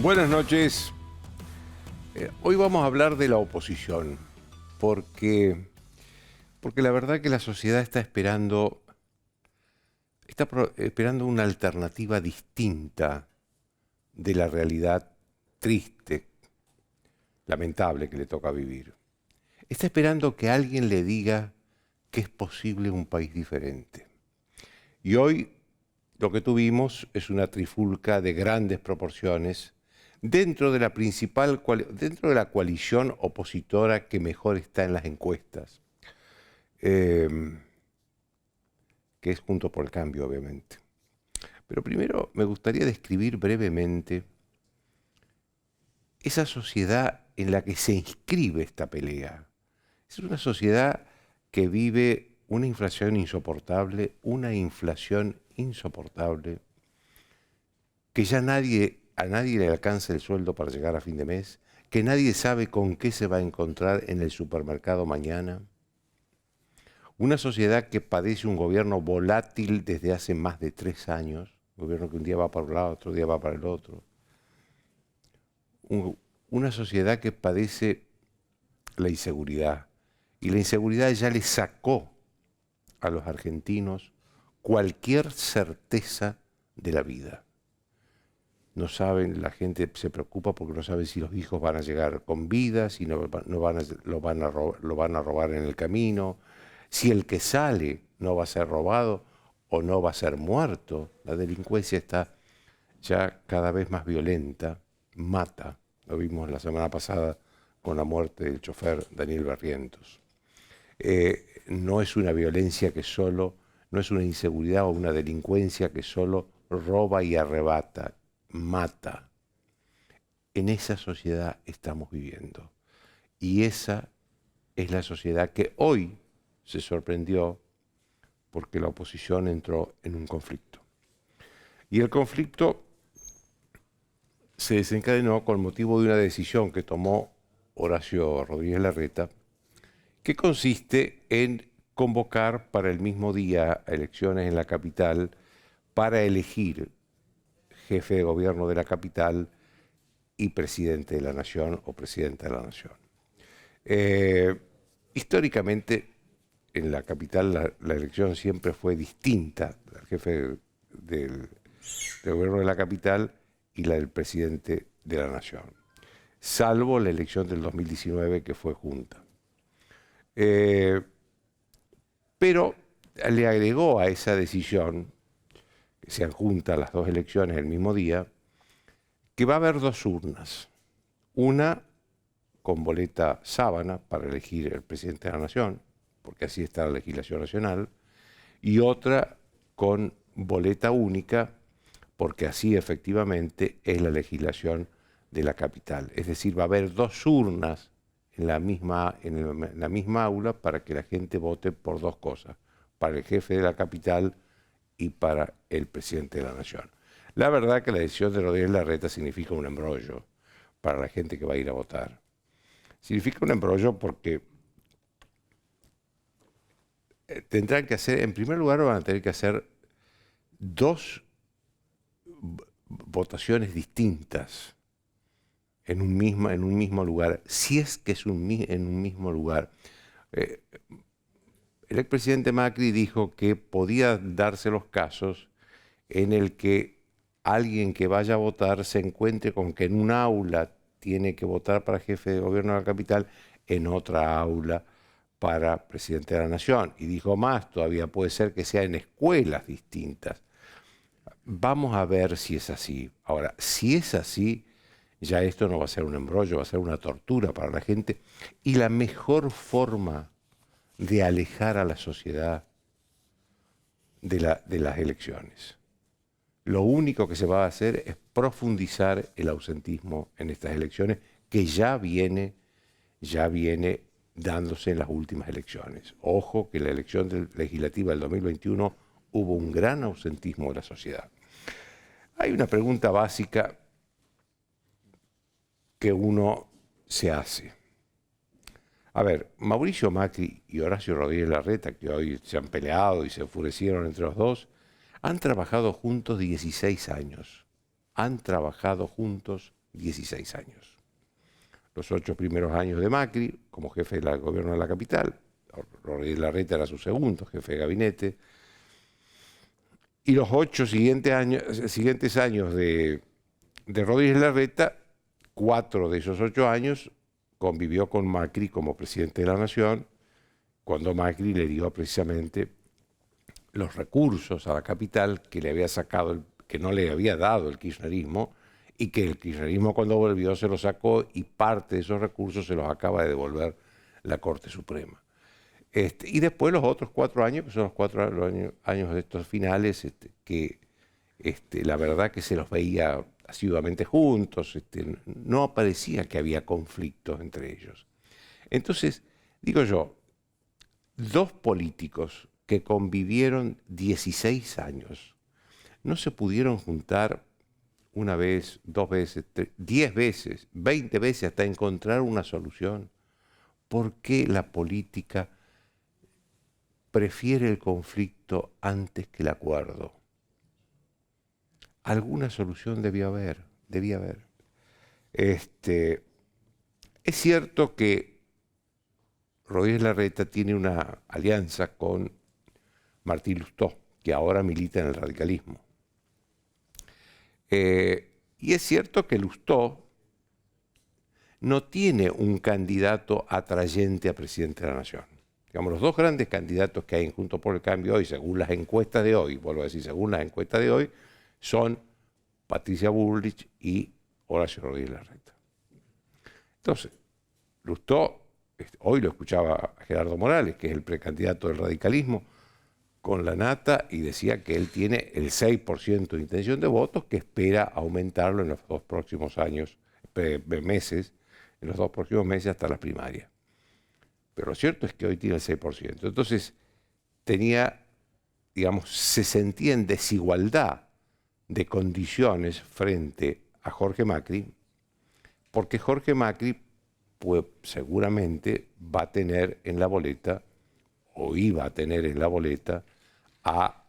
Buenas noches. Hoy vamos a hablar de la oposición, porque la verdad que la sociedad está esperando una alternativa distinta de la realidad triste, lamentable que le toca vivir. Está esperando que alguien le diga que es posible un país diferente. Y hoy lo que tuvimos es una trifulca de grandes proporciones dentro de la coalición opositora que mejor está en las encuestas, que es Juntos por el Cambio, obviamente. Pero primero me gustaría describir brevemente esa sociedad en la que se inscribe esta pelea. Es una sociedad que vive una inflación insoportable, que ya a nadie le alcanza el sueldo para llegar a fin de mes, que nadie sabe con qué se va a encontrar en el supermercado mañana. Una sociedad que padece un gobierno volátil desde hace más de 3 años, un gobierno que un día va para un lado, otro día va para el otro. Una sociedad que padece la inseguridad, y la inseguridad ya le sacó a los argentinos cualquier certeza de la vida. No saben, la gente se preocupa porque no sabe si los hijos van a llegar con vida, si lo van a robar en el camino, si el que sale no va a ser robado o no va a ser muerto. La delincuencia está ya cada vez más violenta, mata. Lo vimos la semana pasada con la muerte del chofer Daniel Barrientos. No es una violencia que solo, no es una inseguridad o una delincuencia que solo roba y arrebata, mata. En esa sociedad estamos viviendo. Y esa es la sociedad que hoy se sorprendió porque la oposición entró en un conflicto. Y el conflicto se desencadenó con motivo de una decisión que tomó Horacio Rodríguez Larreta, que consiste en convocar para el mismo día elecciones en la capital para elegir jefe de gobierno de la capital y presidente de la nación o presidenta de la nación. Históricamente, en la capital la elección siempre fue distinta, el jefe del gobierno de la capital y la del presidente de la nación, salvo la elección del 2019 que fue junta. Pero le agregó a esa decisión, que sean juntas las dos elecciones el mismo día, que va a haber 2 urnas. Una con boleta sábana para elegir el presidente de la nación, porque así está la legislación nacional, y otra con boleta única, porque así efectivamente es la legislación de la capital. Es decir, va a haber 2 urnas en la misma aula para que la gente vote por 2 cosas, para el jefe de la capital y para el presidente de la nación. La verdad que la decisión de Rodríguez Larreta significa un embrollo para la gente que va a ir a votar. Significa un embrollo porque tendrán que hacer, en primer lugar van a tener que hacer 2 votaciones distintas en un mismo lugar, si es que es en un mismo lugar. El expresidente Macri dijo que podía darse los casos en el que alguien que vaya a votar se encuentre con que en un aula tiene que votar para jefe de gobierno de la capital, en otra aula para presidente de la nación. Y dijo más, todavía puede ser que sea en escuelas distintas. Vamos a ver si es así. Ahora, si es así, ya esto no va a ser un embrollo, va a ser una tortura para la gente. Y la mejor forma de alejar a la sociedad de las elecciones. Lo único que se va a hacer es profundizar el ausentismo en estas elecciones, que ya viene dándose en las últimas elecciones. Ojo que en la elección legislativa del 2021 hubo un gran ausentismo de la sociedad. Hay una pregunta básica que uno se hace. A ver, Mauricio Macri y Horacio Rodríguez Larreta, que hoy se han peleado y se enfurecieron entre los dos, han trabajado juntos 16 años. Han trabajado juntos 16 años. Los 8 primeros años de Macri, como jefe del gobierno de la capital, Rodríguez Larreta era su segundo jefe de gabinete, y los 8 siguientes años de Rodríguez Larreta, 4 de esos 8 años convivió con Macri como presidente de la Nación, cuando Macri le dio precisamente los recursos a la capital que le había sacado, que no le había dado el kirchnerismo, y que el kirchnerismo cuando volvió se los sacó y parte de esos recursos se los acaba de devolver la Corte Suprema. Y después los otros 4 años, que son los 4 años de estos finales, que la verdad que se los veía asiduamente juntos, no parecía que había conflictos entre ellos. Entonces, digo yo, 2 políticos que convivieron 16 años, no se pudieron juntar una vez, 2 veces, 10 veces, 20 veces hasta encontrar una solución. ¿Por qué la política prefiere el conflicto antes que el acuerdo? Alguna solución debía haber. Es cierto que Rodríguez Larreta tiene una alianza con Martín Lustó, que ahora milita en el radicalismo. Y es cierto que Lustó no tiene un candidato atrayente a presidente de la Nación. Digamos, los 2 grandes candidatos que hay en Juntos por el Cambio hoy, según las encuestas de hoy, vuelvo a decir, según las encuestas de hoy, son Patricia Bullrich y Horacio Rodríguez Larreta. Entonces, Lustó, hoy lo escuchaba a Gerardo Morales, que es el precandidato del radicalismo, con la nata, y decía que él tiene el 6% de intención de votos, que espera aumentarlo en los 2 próximos meses, hasta las primarias. Pero lo cierto es que hoy tiene el 6%. Entonces, se sentía en desigualdad de condiciones frente a Jorge Macri, porque Jorge Macri pues, seguramente va a tener en la boleta, o iba a tener en la boleta, a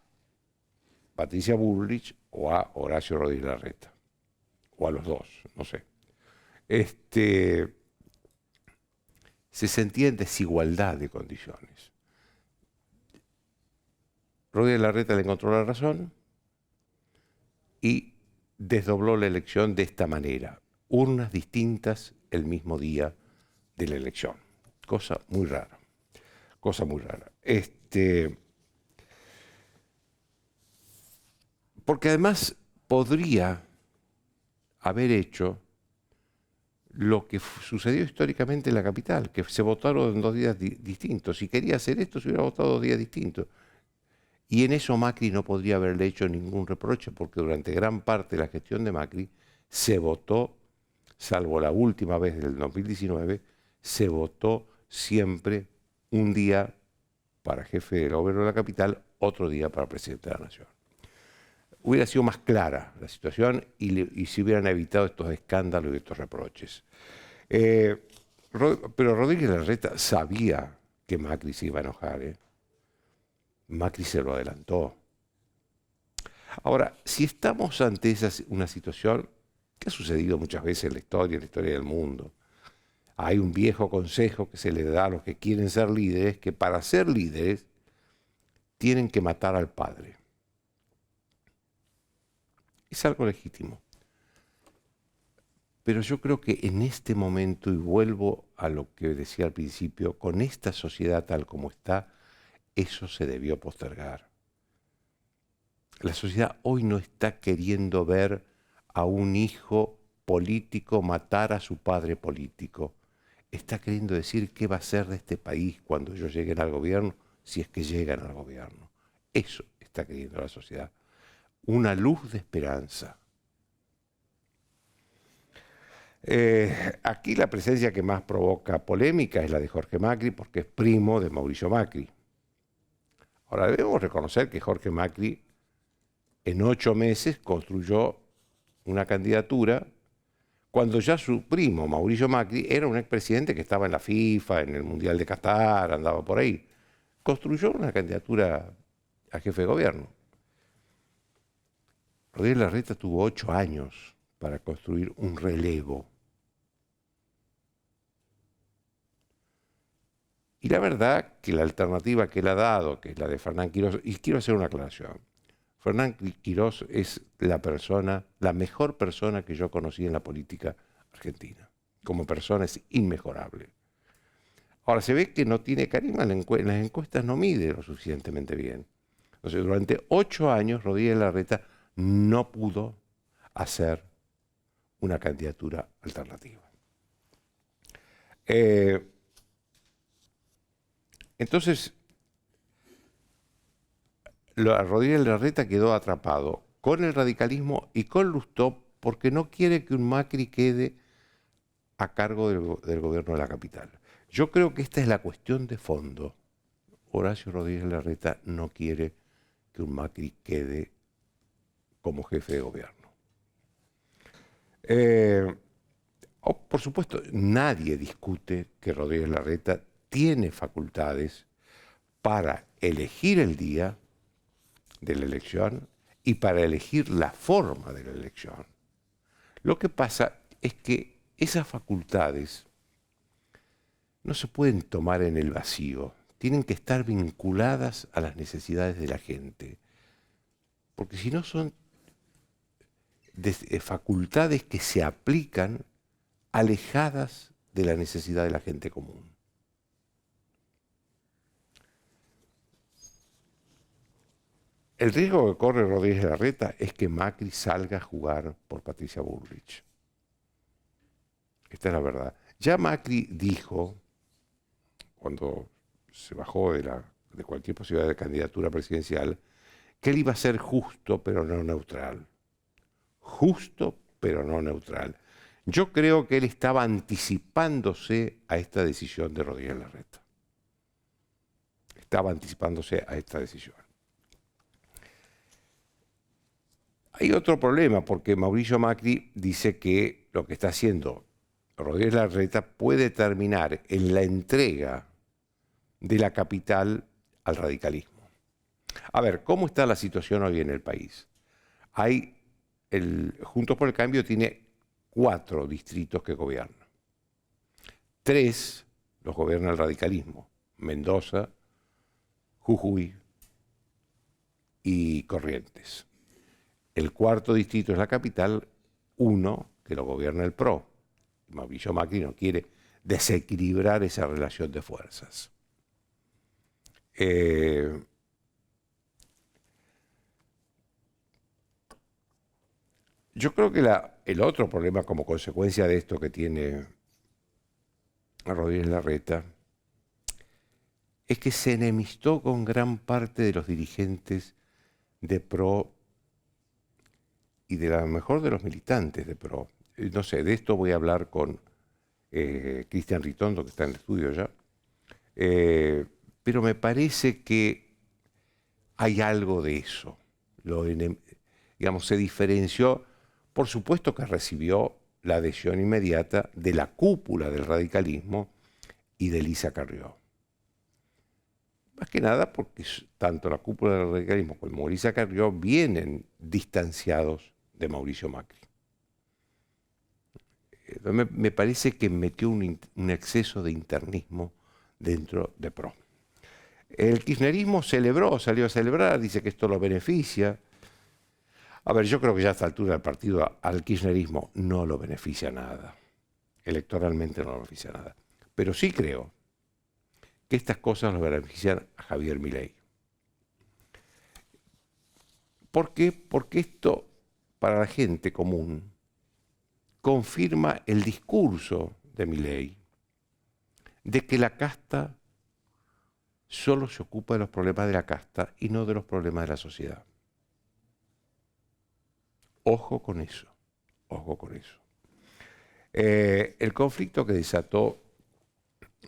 Patricia Bullrich o a Horacio Rodríguez Larreta, o a los 2, no sé. Se sentía en desigualdad de condiciones. Rodríguez Larreta le encontró la razón y desdobló la elección de esta manera. Urnas distintas el mismo día de la elección. Cosa muy rara. Porque además podría haber hecho lo que sucedió históricamente en la capital, que se votaron en 2 días distintos. Si quería hacer esto, se hubiera votado 2 días distintos. Y en eso Macri no podría haberle hecho ningún reproche, porque durante gran parte de la gestión de Macri se votó, salvo la última vez del 2019, se votó siempre un día para jefe del gobierno de la capital, otro día para presidente de la Nación. Hubiera sido más clara la situación y se hubieran evitado estos escándalos y estos reproches. Pero Rodríguez Larreta sabía que Macri se iba a enojar. Macri se lo adelantó. Ahora, si estamos ante una situación que ha sucedido muchas veces en la historia del mundo, hay un viejo consejo que se le da a los que quieren ser líderes, que para ser líderes tienen que matar al padre. Es algo legítimo. Pero yo creo que en este momento, y vuelvo a lo que decía al principio, con esta sociedad tal como está, eso se debió postergar. La sociedad hoy no está queriendo ver a un hijo político matar a su padre político. Está queriendo decir qué va a ser de este país cuando ellos lleguen al gobierno, si es que llegan al gobierno. Eso está queriendo la sociedad. Una luz de esperanza. Aquí la presencia que más provoca polémica es la de Jorge Macri, porque es primo de Mauricio Macri. Ahora debemos reconocer que Jorge Macri en 8 meses construyó una candidatura cuando ya su primo, Mauricio Macri, era un expresidente que estaba en la FIFA, en el Mundial de Qatar, andaba por ahí. Construyó una candidatura a jefe de gobierno. Rodríguez Larreta tuvo 8 años para construir un relevo. Y la verdad que la alternativa que él ha dado, que es la de Fernán Quirós, y quiero hacer una aclaración, Fernán Quirós es la mejor persona que yo conocí en la política argentina. Como persona es inmejorable. Ahora, se ve que no tiene carisma, en las encuestas no mide lo suficientemente bien. Entonces, durante 8 años, Rodríguez Larreta no pudo hacer una candidatura alternativa. Entonces, Rodríguez Larreta quedó atrapado con el radicalismo y con Lustó porque no quiere que un Macri quede a cargo del gobierno de la capital. Yo creo que esta es la cuestión de fondo. Horacio Rodríguez Larreta no quiere que un Macri quede como jefe de gobierno. Por supuesto, nadie discute que Rodríguez Larreta tiene facultades para elegir el día de la elección y para elegir la forma de la elección. Lo que pasa es que esas facultades no se pueden tomar en el vacío, tienen que estar vinculadas a las necesidades de la gente, porque si no son facultades que se aplican alejadas de la necesidad de la gente común. El riesgo que corre Rodríguez Larreta es que Macri salga a jugar por Patricia Bullrich. Esta es la verdad. Ya Macri dijo, cuando se bajó de cualquier posibilidad de candidatura presidencial, que él iba a ser justo pero no neutral. Justo pero no neutral. Yo creo que él estaba anticipándose a esta decisión de Rodríguez Larreta. Estaba anticipándose a esta decisión. Hay otro problema, porque Mauricio Macri dice que lo que está haciendo Rodríguez Larreta puede terminar en la entrega de la capital al radicalismo. A ver, ¿cómo está la situación hoy en el país? Juntos por el Cambio tiene 4 distritos que gobiernan. 3 los gobierna el radicalismo: Mendoza, Jujuy y Corrientes. El 4.º distrito es la capital, 1 que lo gobierna el PRO. Mauricio Macri no quiere desequilibrar esa relación de fuerzas. Yo creo que el otro problema como consecuencia de esto que tiene Rodríguez Larreta es que se enemistó con gran parte de los dirigentes de PRO y de lo mejor de los militantes de PRO. No sé, de esto voy a hablar con Cristian Ritondo, que está en el estudio ya. Pero me parece que hay algo de eso. Digamos, se diferenció. Por supuesto que recibió la adhesión inmediata de la cúpula del radicalismo y de Elisa Carrió. Más que nada porque tanto la cúpula del radicalismo como Elisa Carrió vienen distanciados de Mauricio Macri. Me parece que metió un exceso de internismo dentro de PRO. El kirchnerismo salió a celebrar, dice que esto lo beneficia. A ver, yo creo que ya a esta altura del partido al kirchnerismo no lo beneficia nada. Electoralmente no lo beneficia nada. Pero sí creo que estas cosas lo benefician a Javier Milei. ¿Por qué? Porque esto, para la gente común, confirma el discurso de Milei de que la casta solo se ocupa de los problemas de la casta y no de los problemas de la sociedad. Ojo con eso, ojo con eso. El conflicto que desató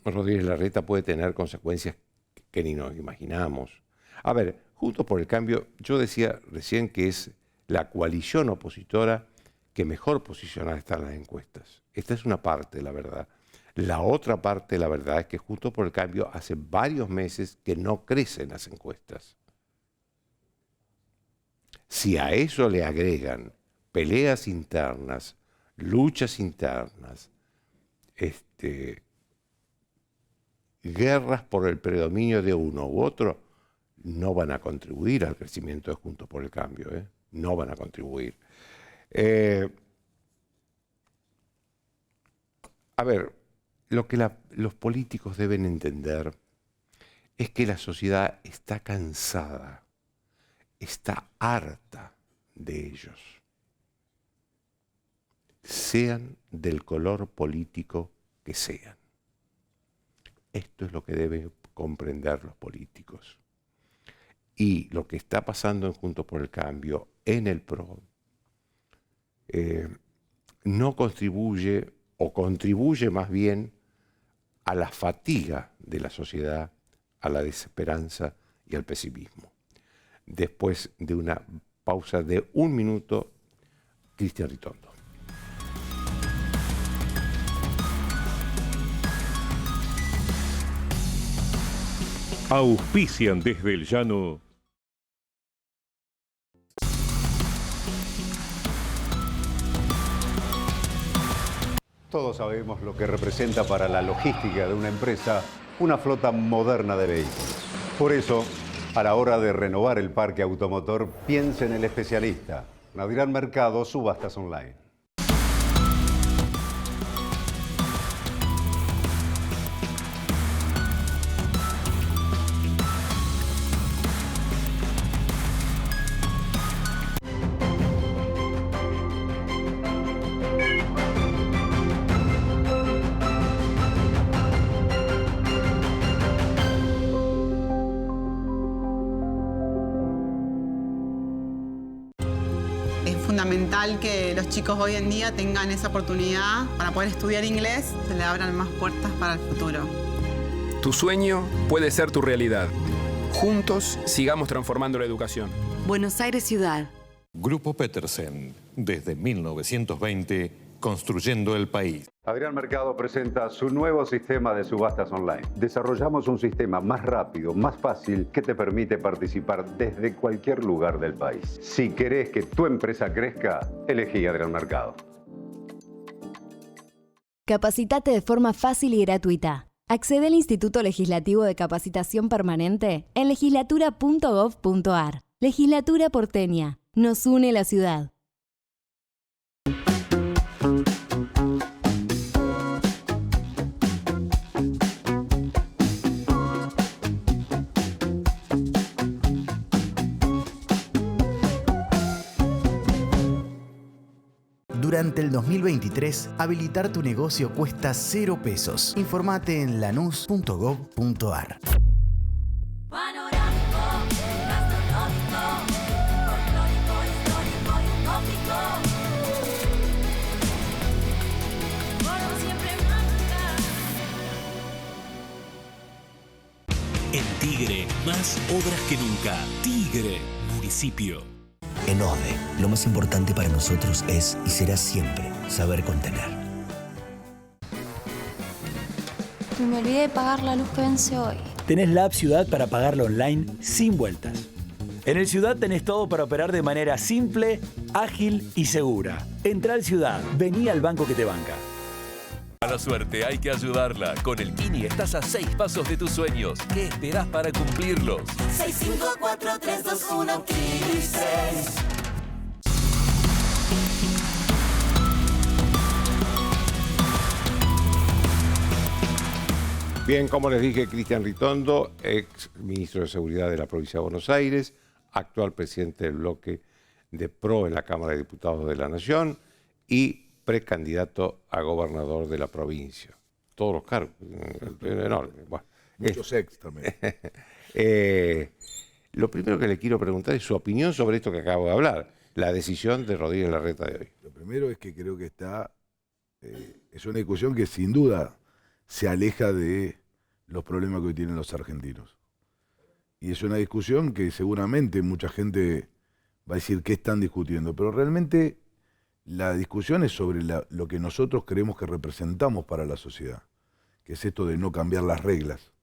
Rodríguez Larreta puede tener consecuencias que ni nos imaginamos. A ver, Juntos por el Cambio, yo decía recién que es la coalición opositora que mejor posicionada está en las encuestas. Esta es una parte de la verdad. La otra parte de la verdad es que Juntos por el Cambio hace varios meses que no crecen las encuestas. Si a eso le agregan peleas internas, luchas internas, guerras por el predominio de uno u otro, no van a contribuir al crecimiento de Juntos por el Cambio, ¿eh? No van a contribuir. A ver, lo que los políticos deben entender es que la sociedad está cansada, está harta de ellos, sean del color político que sean. Esto es lo que deben comprender los políticos. Y lo que está pasando en Juntos por el Cambio, en el PRO, no contribuye, o contribuye más bien a la fatiga de la sociedad, a la desesperanza y al pesimismo. Después de una pausa de 1 minuto, Cristian Ritondo. Auspician desde el llano. Todos sabemos lo que representa para la logística de una empresa una flota moderna de vehículos. Por eso, a la hora de renovar el parque automotor, piense en el especialista. Adrián Mercado, Subastas Online. Fundamental que los chicos hoy en día tengan esa oportunidad para poder estudiar inglés, se le abran más puertas para el futuro. Tu sueño puede ser tu realidad. Juntos sigamos transformando la educación. Buenos Aires Ciudad. Grupo Petersen, desde 1920, construyendo el país. Adrián Mercado presenta su nuevo sistema de subastas online. Desarrollamos un sistema más rápido, más fácil, que te permite participar desde cualquier lugar del país. Si querés que tu empresa crezca, elegí Adrián Mercado. Capacitate de forma fácil y gratuita. Accede al Instituto Legislativo de Capacitación Permanente en legislatura.gov.ar. Legislatura porteña. Nos une la ciudad. Durante el 2023, habilitar tu negocio cuesta 0 pesos. Informate en lanús.gov.ar. En Tigre, más obras que nunca. Tigre, municipio. En OSDE, lo más importante para nosotros es y será siempre saber contener. Me olvidé de pagar la luz que vence hoy. Tenés la app Ciudad para pagarlo online sin vueltas. En el Ciudad tenés todo para operar de manera simple, ágil y segura. Entrá al Ciudad, vení al banco que te banca. A la suerte hay que ayudarla. Con el Kini estás a 6 pasos de tus sueños. ¿Qué esperás para cumplirlos? 654-321 Kini 6. Bien, como les dije, Cristian Ritondo, ex ministro de Seguridad de la provincia de Buenos Aires, actual presidente del bloque de PRO en la Cámara de Diputados de la Nación y precandidato a gobernador de la provincia. Todos los cargos, enorme. Bueno, muchos ex también. Lo primero que le quiero preguntar es su opinión sobre esto que acabo de hablar, la decisión de Rodríguez Larreta de hoy. Lo primero es que creo que es una discusión que sin duda se aleja de los problemas que hoy tienen los argentinos. Y es una discusión que seguramente mucha gente va a decir qué están discutiendo, pero realmente la discusión es sobre lo que nosotros creemos que representamos para la sociedad, que es esto de no cambiar las reglas.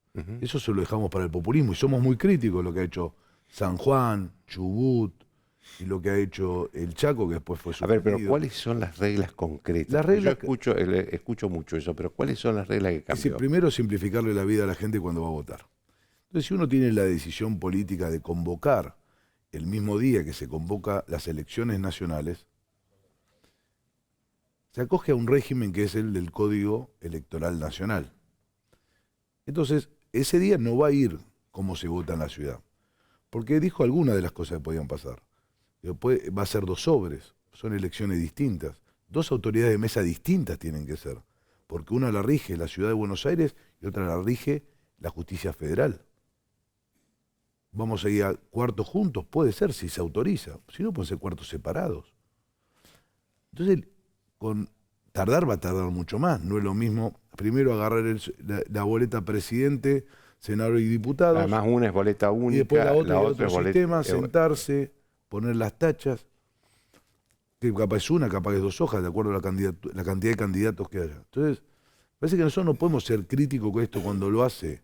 Eso se lo dejamos para el populismo y somos muy críticos de lo que ha hecho San Juan, Chubut, y lo que ha hecho el Chaco, que después fue A ver, pero suspendido. ¿cuáles son las reglas concretas? Las Porque reglas yo escucho mucho eso, pero ¿cuáles son las reglas que Es decir, cambió? primero simplificarle la vida a la gente cuando va a votar. Entonces, si uno tiene la decisión política de convocar el mismo día que se convoca las elecciones nacionales, se acoge a un régimen que es el del Código Electoral Nacional. Entonces, ese día no va a ir como se vota en la ciudad, porque dijo algunas de las cosas que podían pasar. Va a ser 2 sobres, son elecciones distintas, 2 autoridades de mesa distintas tienen que ser, porque una la rige la ciudad de Buenos Aires y otra la rige la justicia federal. Vamos a ir a cuartos juntos, puede ser si se autoriza, si no pueden ser cuartos separados. Entonces, tardar va a tardar mucho más, no es lo mismo primero agarrar la boleta presidente, senador y diputados. Además, una es boleta única, y después la otra es otro boleta... sistema, sentarse, poner las tachas, que capaz es una, capaz es 2 hojas, de acuerdo a la cantidad de candidatos que haya. Entonces, parece que nosotros no podemos ser críticos con esto cuando lo hace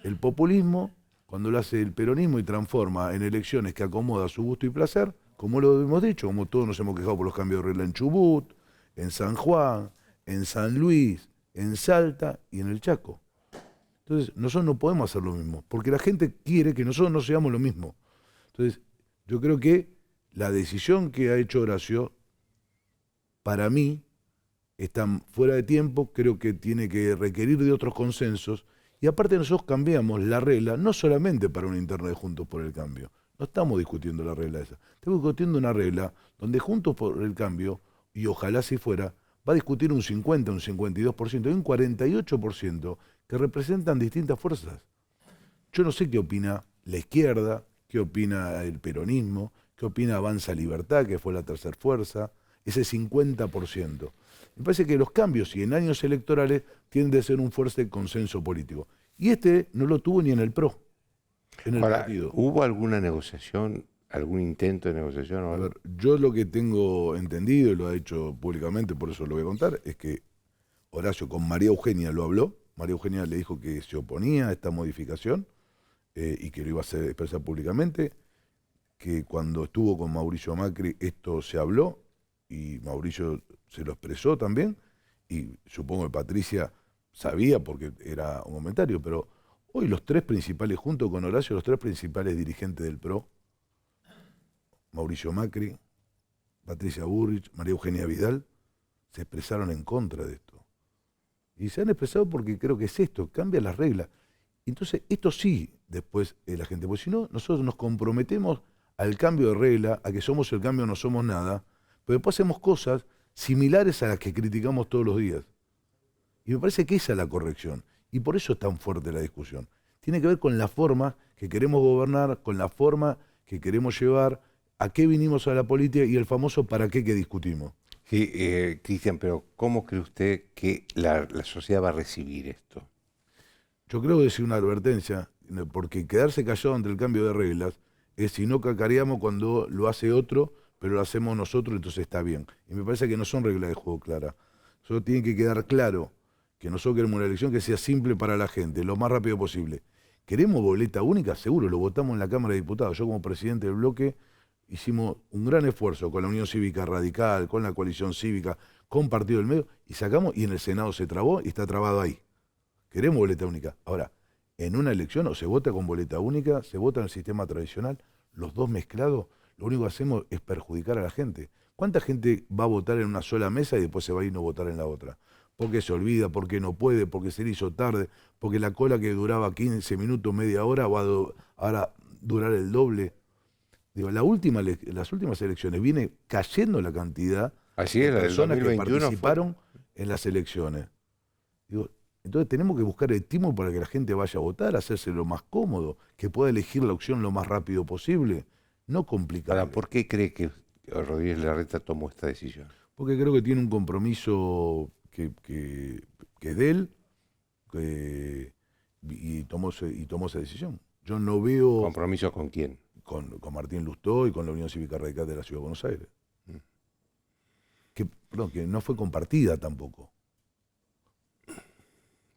el populismo, cuando lo hace el peronismo y transforma en elecciones que acomoda a su gusto y placer, como lo hemos dicho, como todos nos hemos quejado por los cambios de regla en Chubut, en San Juan, en San Luis, en Salta y en el Chaco. Entonces, nosotros no podemos hacer lo mismo, porque la gente quiere que nosotros no seamos lo mismo. Entonces, yo creo que la decisión que ha hecho Horacio, para mí, está fuera de tiempo, creo que tiene que requerir de otros consensos, y aparte nosotros cambiamos la regla, no solamente para una interna de Juntos por el Cambio, no estamos discutiendo la regla esa, estamos discutiendo una regla donde Juntos por el Cambio, y ojalá si fuera, va a discutir un 50, un 52% y un 48% que representan distintas fuerzas. Yo no sé qué opina la izquierda, qué opina el peronismo, qué opina Avanza Libertad, que fue la tercera fuerza, ese 50%. Me parece que los cambios, y en años electorales, tienden a ser un fuerte consenso político. Y este no lo tuvo ni en el PRO, en el partido. ¿Hubo alguna negociación, algún intento de negociación? A ver, yo lo que tengo entendido, y lo ha hecho públicamente, por eso lo voy a contar, es que Horacio con María Eugenia lo habló. María Eugenia le dijo que se oponía a esta modificación y que lo iba a hacer expresar públicamente, que cuando estuvo con Mauricio Macri esto se habló y Mauricio se lo expresó también, y supongo que Patricia sabía porque era un comentario, pero hoy los 3 principales, junto con Horacio, los 3 principales dirigentes del PRO, Mauricio Macri, Patricia Bullrich, María Eugenia Vidal, se expresaron en contra de esto. Y se han expresado porque creo que es esto, cambia las reglas. Entonces, esto sí, después la gente, porque si no, nosotros nos comprometemos al cambio de regla, a que somos el cambio, no somos nada, pero después hacemos cosas similares a las que criticamos todos los días. Y me parece que esa es la corrección. Y por eso es tan fuerte la discusión. Tiene que ver con la forma que queremos gobernar, con la forma que queremos llevar, a qué vinimos a la política y el famoso para qué que discutimos. Sí, Cristian, pero ¿cómo cree usted que la sociedad va a recibir esto? Yo creo que es una advertencia, porque quedarse callado ante el cambio de reglas es si no cacareamos cuando lo hace otro, pero lo hacemos nosotros, entonces está bien. Y me parece que no son reglas de juego claras. Solo tiene que quedar claro que nosotros queremos una elección que sea simple para la gente, lo más rápido posible. ¿Queremos boleta única? Seguro, lo votamos en la Cámara de Diputados. Yo como presidente del bloque hicimos un gran esfuerzo con la Unión Cívica Radical, con la Coalición Cívica, con Partido del Medio, y sacamos, y en el Senado se trabó y está trabado ahí. Queremos boleta única. Ahora, en una elección o se vota con boleta única, se vota en el sistema tradicional, los dos mezclados, lo único que hacemos es perjudicar a la gente. ¿Cuánta gente va a votar en una sola mesa y después se va a ir a no votar en la otra? Porque se olvida, porque no puede, porque se le hizo tarde, porque la cola que duraba 15 minutos, media hora, va a ahora durar el doble. Digo, las últimas elecciones viene cayendo la cantidad de personas que participaron en las elecciones. Digo, entonces tenemos que buscar estímulo para que la gente vaya a votar, hacerse lo más cómodo, que pueda elegir la opción lo más rápido posible, no complicar. ¿Por qué cree que Rodríguez Larreta tomó esta decisión? Porque creo que tiene un compromiso que es de él y tomó esa decisión. Yo no veo... ¿Compromiso con quién? Con Martín Lustó y con la Unión Cívica Radical de la Ciudad de Buenos Aires. Que no fue compartida tampoco.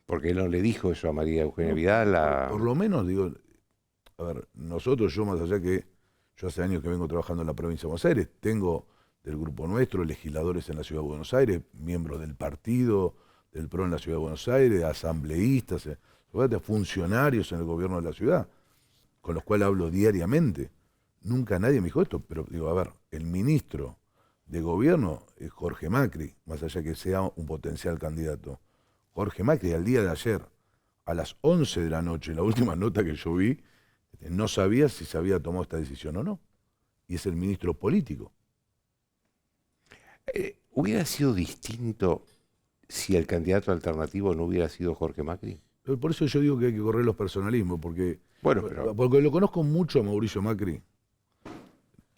Porque él no le dijo eso a María Eugenia Vidal. Por lo menos, digo, a ver, nosotros, yo más allá que Yo hace años que vengo trabajando en la provincia de Buenos Aires, tengo del grupo nuestro legisladores en la Ciudad de Buenos Aires, miembros del partido, del PRO en la Ciudad de Buenos Aires, asambleístas, funcionarios en el gobierno de la ciudad, con los cuales hablo diariamente. Nunca nadie me dijo esto, pero digo, a ver, el ministro de gobierno es Jorge Macri, más allá que sea un potencial candidato. Jorge Macri, al día de ayer, a las 11 de la noche, la última nota que yo vi, no sabía si se había tomado esta decisión o no. Y es el ministro político. ¿Hubiera sido distinto si el candidato alternativo no hubiera sido Jorge Macri? Por eso yo digo que hay que correr los personalismos, porque, pero porque lo conozco mucho a Mauricio Macri.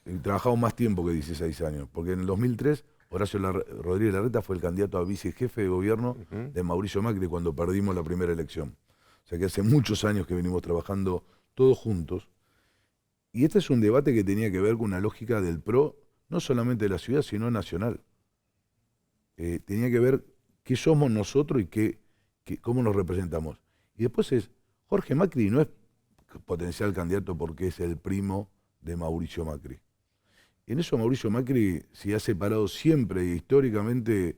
He trabajado más tiempo que 16 años, porque en el 2003 Horacio Rodríguez Larreta fue el candidato a vicejefe de gobierno de Mauricio Macri cuando perdimos la primera elección. O sea que hace muchos años que venimos trabajando todos juntos. Y este es un debate que tenía que ver con una lógica del PRO, no solamente de la ciudad, sino nacional. Tenía que ver qué somos nosotros y cómo nos representamos. Y después Jorge Macri no es potencial candidato porque es el primo de Mauricio Macri. En eso Mauricio Macri se ha separado siempre e históricamente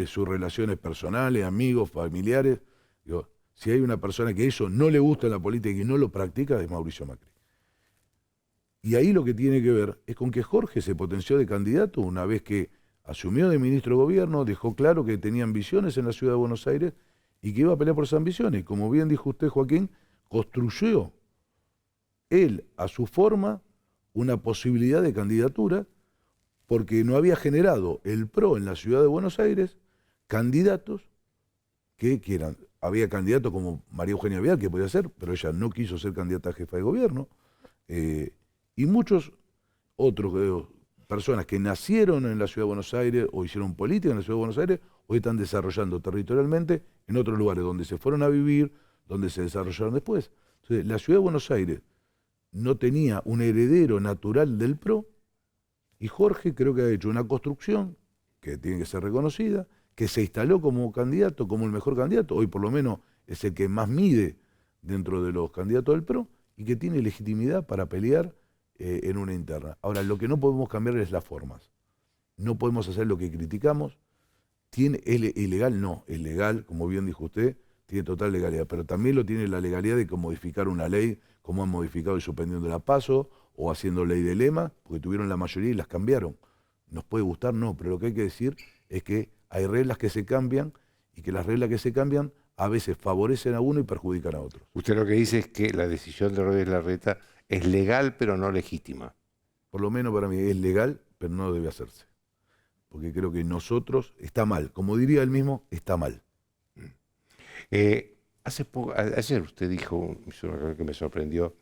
sus relaciones personales, amigos, familiares. Digo, si hay una persona que eso no le gusta en la política y no lo practica, es Mauricio Macri. Y ahí lo que tiene que ver es con que Jorge se potenció de candidato una vez que asumió de ministro de gobierno, dejó claro que tenía ambiciones en la ciudad de Buenos Aires y que iba a pelear por esas ambiciones. Y como bien dijo usted, Joaquín, construyó él a su forma una posibilidad de candidatura porque no había generado el PRO en la ciudad de Buenos Aires candidatos que quieran. Había candidatos como María Eugenia Vidal, que podía ser, pero ella no quiso ser candidata a jefa de gobierno. Y muchos otros personas que nacieron en la ciudad de Buenos Aires o hicieron política en la ciudad de Buenos Aires, hoy están desarrollando territorialmente en otros lugares donde se fueron a vivir, donde se desarrollaron después. Entonces, la ciudad de Buenos Aires no tenía un heredero natural del PRO y Jorge creo que ha hecho una construcción que tiene que ser reconocida, que se instaló como candidato, como el mejor candidato, hoy por lo menos es el que más mide dentro de los candidatos del PRO y que tiene legitimidad para pelear en una interna. Ahora, lo que no podemos cambiar es las formas. No podemos hacer lo que criticamos. ¿Es ilegal? No, es legal, como bien dijo usted, tiene total legalidad, pero también lo tiene la legalidad de modificar una ley, como han modificado y suspendiendo la PASO, o haciendo ley de lema, porque tuvieron la mayoría y las cambiaron. ¿Nos puede gustar? No, pero lo que hay que decir es que hay reglas que se cambian y que las reglas que se cambian a veces favorecen a uno y perjudican a otro. Usted lo que dice es que la decisión de Rodríguez Larreta es legal pero no legítima. Por lo menos para mí es legal, pero no debe hacerse. Porque creo que nosotros está mal. Como diría él mismo, está mal. Ayer usted dijo, hizo una cosa que me sorprendió,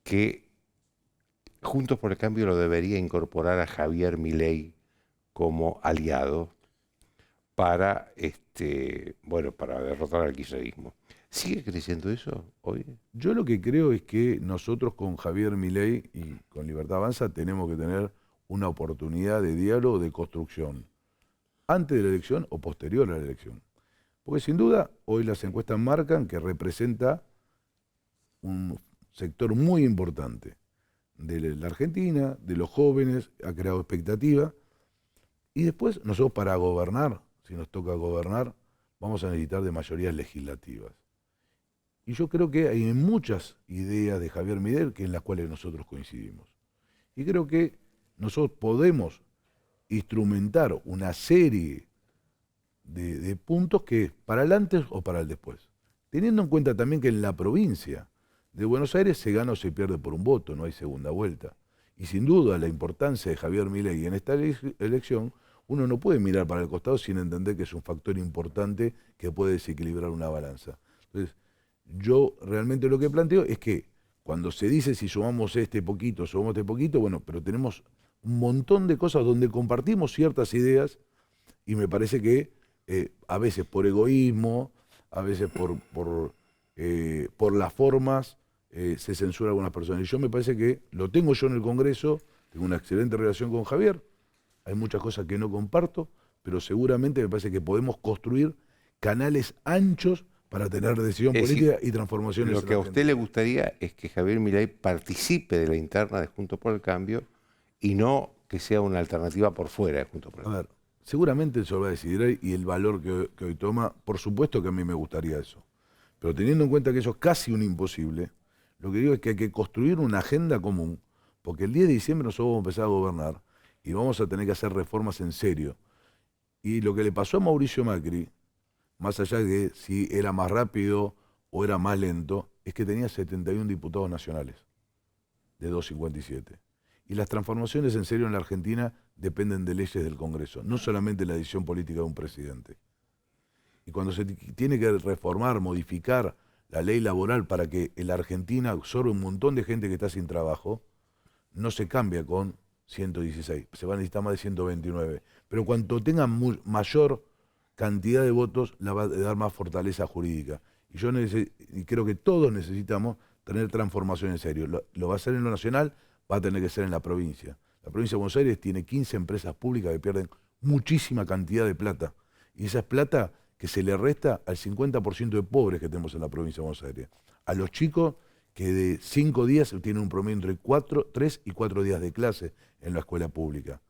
que Juntos por el Cambio lo debería incorporar a Javier Milei como aliado para, para derrotar al kirchnerismo. ¿Sigue creciendo eso hoy? Yo lo que creo es que nosotros con Javier Milei y con Libertad Avanza tenemos que tener una oportunidad de diálogo, de construcción, antes de la elección o posterior a la elección. Porque sin duda, hoy las encuestas marcan que representa un sector muy importante de la Argentina, de los jóvenes, ha creado expectativa. Y después, nosotros para gobernar, si nos toca gobernar, vamos a necesitar de mayorías legislativas. Y yo creo que hay muchas ideas de Javier Milei en las cuales nosotros coincidimos. Y creo que nosotros podemos instrumentar una serie de puntos que para el antes o para el después. Teniendo en cuenta también que en la provincia de Buenos Aires se gana o se pierde por un voto, no hay segunda vuelta. Y sin duda la importancia de Javier Milei en esta elección, uno no puede mirar para el costado sin entender que es un factor importante que puede desequilibrar una balanza. Entonces, yo realmente lo que planteo es que cuando se dice si sumamos este poquito, bueno, pero tenemos un montón de cosas donde compartimos ciertas ideas y me parece que a veces por egoísmo, a veces por las formas, se censura a algunas personas. Y yo me parece que lo tengo yo en el Congreso, tengo una excelente relación con Javier, hay muchas cosas que no comparto, pero seguramente me parece que podemos construir canales anchos para tener decisión Es política decir, y transformaciones. Lo que a usted le gustaría es que Javier Milei participe de la interna de Juntos por el Cambio y no que sea una alternativa por fuera de Juntos por el Cambio. A ver, seguramente eso lo va a decidir y el valor que hoy toma, por supuesto que a mí me gustaría eso. Pero teniendo en cuenta que eso es casi un imposible, lo que digo es que hay que construir una agenda común, porque el 10 de diciembre nosotros vamos a empezar a gobernar y vamos a tener que hacer reformas en serio. Y lo que le pasó a Mauricio Macri, más allá de si era más rápido o era más lento, es que tenía 71 diputados nacionales de 257. Y las transformaciones en serio en la Argentina dependen de leyes del Congreso, no solamente la decisión política de un presidente. Y cuando se tiene que reformar, modificar la ley laboral para que la Argentina absorba un montón de gente que está sin trabajo, no se cambia con 116, se va a necesitar más de 129. Pero cuanto tengan mayor cantidad de votos, la va a dar más fortaleza jurídica. Y creo que todos necesitamos tener transformación en serio. Lo va a hacer en lo nacional, va a tener que ser en la provincia. La provincia de Buenos Aires tiene 15 empresas públicas que pierden muchísima cantidad de plata. Y esa es plata que se le resta al 50% de pobres que tenemos en la provincia de Buenos Aires. A los chicos que de 5 días tienen un promedio entre 3 y 4 días de clase en la escuela pública.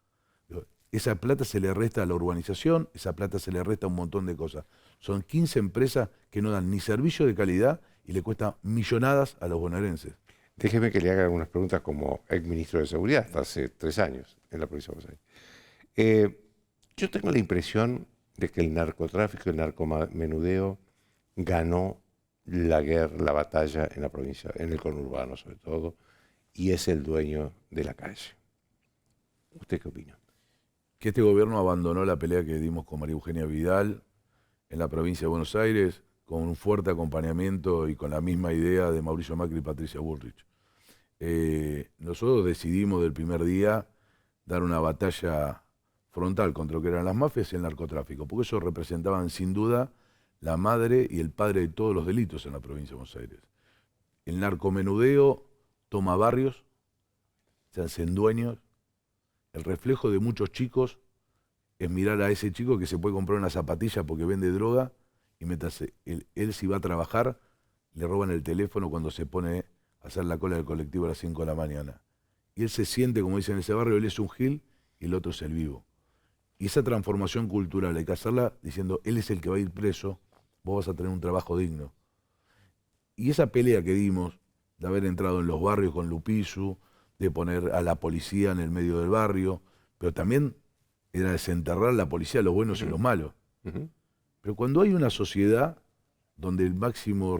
Esa plata se le resta a la urbanización, esa plata se le resta a un montón de cosas. Son 15 empresas que no dan ni servicio de calidad y le cuesta millonadas a los bonaerenses. Déjeme que le haga algunas preguntas como exministro de Seguridad, hasta hace 3 años en la provincia de Buenos Aires. Yo tengo la impresión de que el narcotráfico, el narcomenudeo, ganó la guerra, la batalla en la provincia, en el conurbano sobre todo, y es el dueño de la calle. ¿Usted qué opina? Que este gobierno abandonó la pelea que dimos con María Eugenia Vidal en la provincia de Buenos Aires, con un fuerte acompañamiento y con la misma idea de Mauricio Macri y Patricia Bullrich. Nosotros decidimos del primer día dar una batalla frontal contra lo que eran las mafias y el narcotráfico, porque eso representaban sin duda la madre y el padre de todos los delitos en la provincia de Buenos Aires. El narcomenudeo toma barrios, se hacen dueños. El reflejo de muchos chicos es mirar a ese chico que se puede comprar una zapatilla porque vende droga y mientras él si va a trabajar, le roban el teléfono cuando se pone a hacer la cola del colectivo a las 5 de la mañana. Y él se siente, como dicen en ese barrio, él es un gil y el otro es el vivo. Y esa transformación cultural hay que hacerla diciendo, él es el que va a ir preso, vos vas a tener un trabajo digno. Y esa pelea que dimos, de haber entrado en los barrios con Lupisu, de poner a la policía en el medio del barrio, pero también era desenterrar la policía, los buenos y los malos. Pero cuando hay una sociedad donde el máximo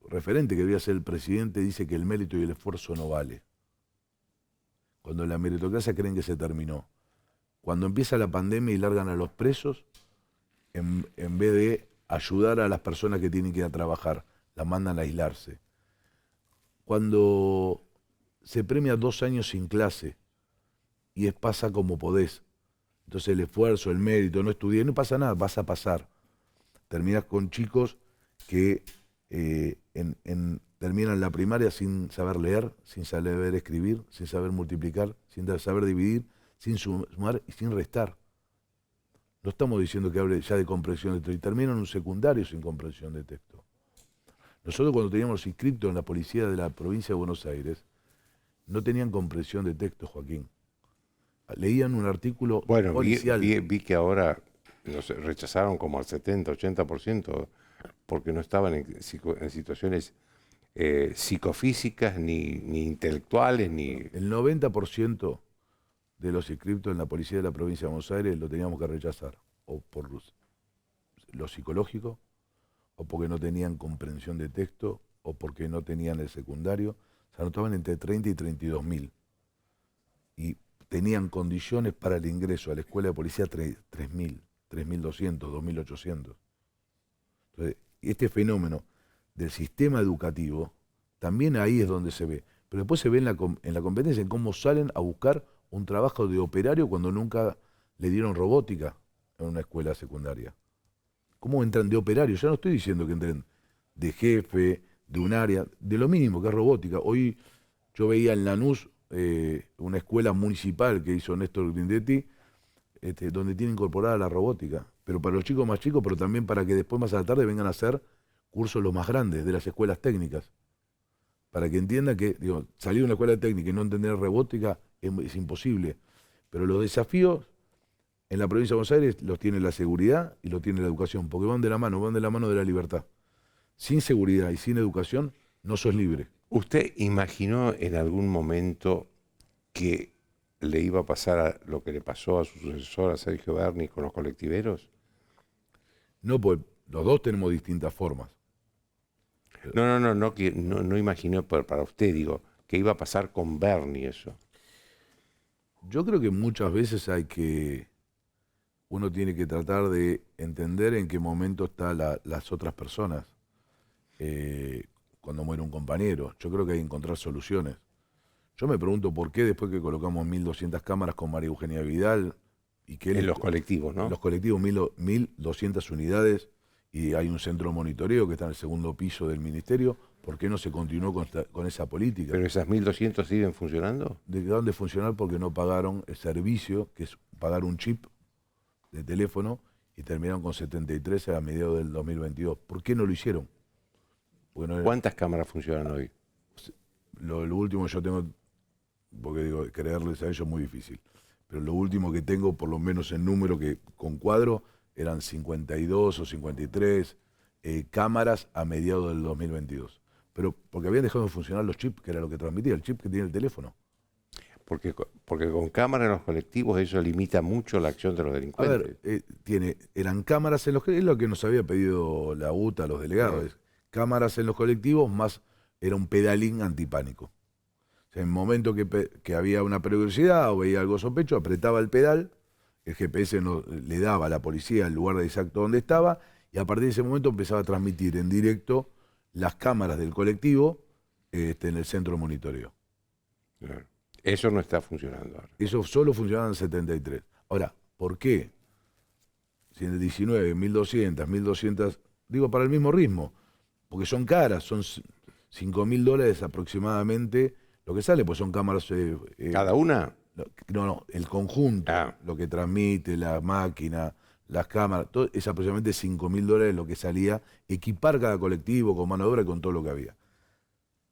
referente que debería ser el presidente dice que el mérito y el esfuerzo no vale, cuando la meritocracia creen que se terminó, cuando empieza la pandemia y largan a los presos, en vez de ayudar a las personas que tienen que ir a trabajar, las mandan a aislarse. Cuando se premia 2 años sin clase y pasa como podés. Entonces el esfuerzo, el mérito, no estudié, no pasa nada, vas a pasar. Terminas con chicos que terminan la primaria sin saber leer, sin saber escribir, sin saber multiplicar, sin saber dividir, sin sumar y sin restar. No estamos diciendo que hable ya de comprensión de texto, y terminan un secundario sin comprensión de texto. Nosotros cuando teníamos los inscriptos en la policía de la provincia de Buenos Aires, no tenían comprensión de texto, Joaquín. Leían un artículo policial. Vi que ahora rechazaron como al 70-80% porque no estaban en situaciones psicofísicas, ni intelectuales, ni... El 90% de los inscriptos en la policía de la provincia de Buenos Aires lo teníamos que rechazar, o por lo psicológico, o porque no tenían comprensión de texto, o porque no tenían el secundario. Se anotaban entre 30 y 32.000. Y tenían condiciones para el ingreso a la escuela de policía 3.000, 3.200, 2.800. Entonces, este fenómeno del sistema educativo, también ahí es donde se ve. Pero después se ve en la competencia, en cómo salen a buscar un trabajo de operario cuando nunca le dieron robótica en una escuela secundaria. ¿Cómo entran de operario? Ya no estoy diciendo que entren de jefe, de un área, de lo mínimo que es robótica. Hoy yo veía en Lanús una escuela municipal que hizo Néstor Grindetti, donde tiene incorporada la robótica, pero para los chicos más chicos, pero también para que después más a la tarde vengan a hacer cursos los más grandes de las escuelas técnicas, para que entiendan que, digo, salir de una escuela técnica y no entender robótica es imposible. Pero los desafíos en la provincia de Buenos Aires los tiene la seguridad y los tiene la educación, porque van de la mano de la libertad. Sin seguridad y sin educación no sos libre. ¿Usted imaginó en algún momento que le iba a pasar lo que le pasó a su sucesor, a Sergio Berni, con los colectiveros? No, pues los dos tenemos distintas formas. No imaginé, para usted, digo, que iba a pasar con Berni eso. Yo creo que muchas veces uno tiene que tratar de entender en qué momento están las otras personas. Cuando muere un compañero, yo creo que hay que encontrar soluciones. Yo me pregunto por qué después que colocamos 1.200 cámaras con María Eugenia Vidal y que en los colectivos, ¿no? En los colectivos 1.200 unidades y hay un centro de monitoreo que está en el segundo piso del ministerio, ¿por qué no se continuó con esa política? ¿Pero esas 1.200 siguen funcionando? Dejaron de funcionar porque no pagaron el servicio, que es pagar un chip de teléfono, y terminaron con 73 a mediados del 2022. ¿Por qué no lo hicieron? ¿Cuántas cámaras funcionan hoy? Lo último yo tengo, porque digo, creerles a ellos es muy difícil, pero lo último que tengo, por lo menos en número que con cuadro, eran 52 o 53 cámaras a mediados del 2022. Pero porque habían dejado de funcionar los chips, que era lo que transmitía, el chip que tiene el teléfono. Porque con cámaras en los colectivos eso limita mucho la acción de los delincuentes. A ver, eran cámaras en los colectivos, es lo que nos había pedido la UTA a los delegados. Sí. Cámaras en los colectivos, más era un pedalín antipánico. O sea, en el momento que había una peligrosidad o veía algo sospechoso, apretaba el pedal, el GPS le daba a la policía el lugar exacto donde estaba, y a partir de ese momento empezaba a transmitir en directo las cámaras del colectivo en el centro de monitoreo. Claro. Eso no está funcionando ahora. Eso solo funcionaba en 73. Ahora, ¿por qué? Si en el 19, 1.200, 1.200, digo para el mismo ritmo, porque son caras, son $5.000 aproximadamente lo que sale, pues son cámaras... ¿Cada una? No, el conjunto, lo que transmite, la máquina, las cámaras, todo, es aproximadamente $5.000 lo que salía, equipar cada colectivo con mano de obra y con todo lo que había.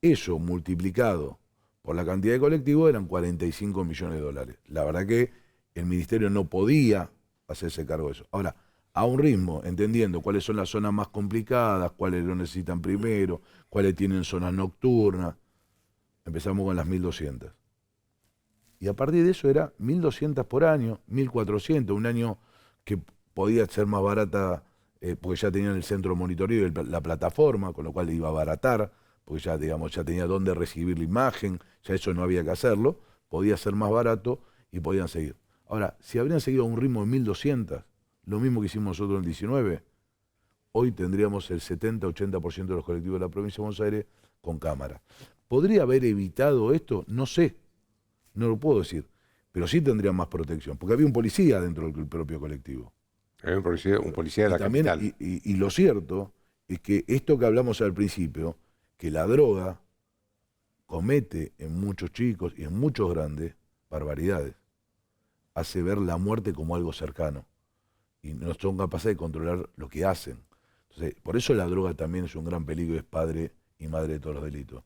Eso multiplicado por la cantidad de colectivos eran $45 millones. La verdad que el ministerio no podía hacerse cargo de eso. Ahora, a un ritmo, entendiendo cuáles son las zonas más complicadas, cuáles lo necesitan primero, cuáles tienen zonas nocturnas, empezamos con las 1.200. Y a partir de eso era 1.200 por año, 1.400, un año que podía ser más barata porque ya tenían el centro de monitoreo y la plataforma, con lo cual iba a abaratar, porque ya, digamos, ya tenía dónde recibir la imagen, ya eso no había que hacerlo, podía ser más barato y podían seguir. Ahora, si habrían seguido a un ritmo de 1.200, lo mismo que hicimos nosotros en el 19, hoy tendríamos el 70-80% de los colectivos de la provincia de Buenos Aires con cámara. ¿Podría haber evitado esto? No sé, no lo puedo decir, pero sí tendría más protección, porque había un policía dentro del propio colectivo. Había un policía de la capital. Y lo cierto es que esto que hablamos al principio, que la droga comete en muchos chicos y en muchos grandes barbaridades, hace ver la muerte como algo cercano y no son capaces de controlar lo que hacen. Entonces, por eso la droga también es un gran peligro, es padre y madre de todos los delitos.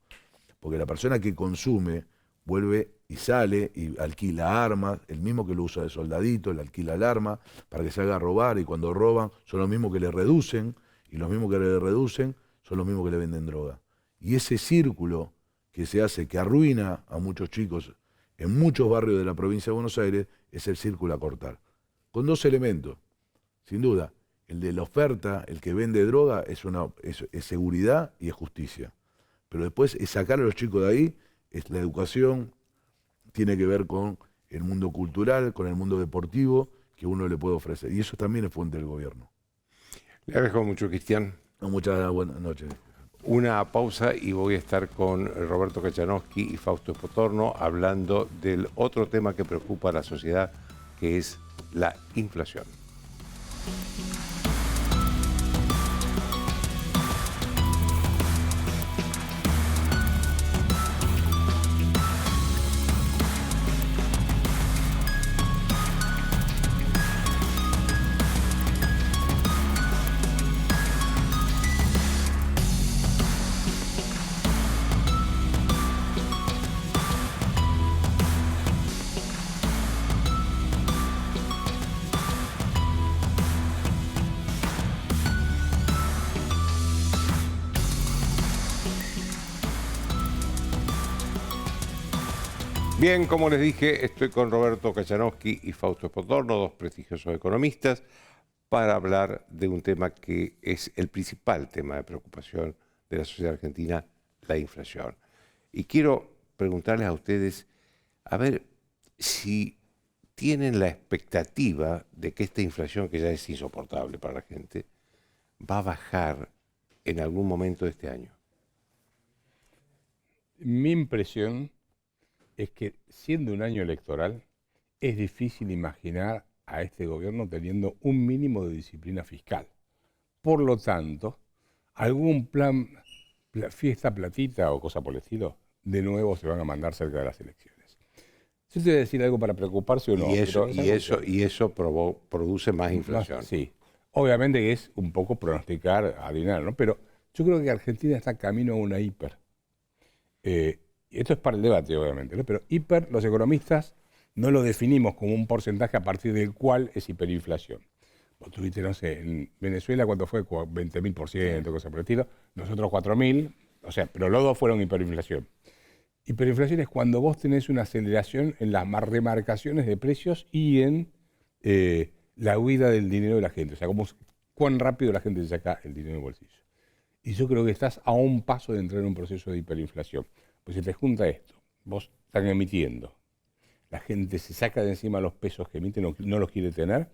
Porque la persona que consume vuelve y sale y alquila armas, el mismo que lo usa de soldadito, le alquila el arma para que salga a robar, y cuando roban son los mismos que le reducen, y los mismos que le reducen son los mismos que le venden droga. Y ese círculo que se hace, que arruina a muchos chicos en muchos barrios de la provincia de Buenos Aires, es el círculo a cortar. Con dos elementos, sin duda. El de la oferta, el que vende droga, es seguridad y es justicia. Pero después es sacar a los chicos de ahí, es la educación, tiene que ver con el mundo cultural, con el mundo deportivo, que uno le puede ofrecer. Y eso también es fuente del gobierno. Le agradezco mucho, Cristian. Muchas buenas noches. Una pausa y voy a estar con Roberto Kachanowski y Fausto Espotorno hablando del otro tema que preocupa a la sociedad, que es la inflación. Bien, como les dije, estoy con Roberto Kachanowski y Fausto Espotorno, dos prestigiosos economistas, para hablar de un tema que es el principal tema de preocupación de la sociedad argentina, la inflación. Y quiero preguntarles a ustedes, a ver si tienen la expectativa de que esta inflación, que ya es insoportable para la gente, va a bajar en algún momento de este año. Mi impresión es que, siendo un año electoral, es difícil imaginar a este gobierno teniendo un mínimo de disciplina fiscal. Por lo tanto, algún plan, fiesta platita o cosa por el estilo, de nuevo se van a mandar cerca de las elecciones. Yo te voy a decir algo para preocuparse o no. Y eso produce más inflación. Sí, obviamente es un poco pronosticar, adivinar, ¿no? Pero yo creo que Argentina está camino a una hiper. Esto es para el debate, obviamente, ¿no? Pero hiper, los economistas no lo definimos como un porcentaje a partir del cual es hiperinflación. Vos tuviste, no sé, en Venezuela, ¿cuánto fue? 20.000%, cosas por el estilo. Nosotros 4.000, o sea, pero los dos fueron hiperinflación. Hiperinflación es cuando vos tenés una aceleración en las remarcaciones de precios y en la huida del dinero de la gente. O sea, cuán rápido la gente se saca el dinero del bolsillo. Y yo creo que estás a un paso de entrar en un proceso de hiperinflación. Pues si te junta esto, vos están emitiendo, la gente se saca de encima los pesos que emite, no los quiere tener,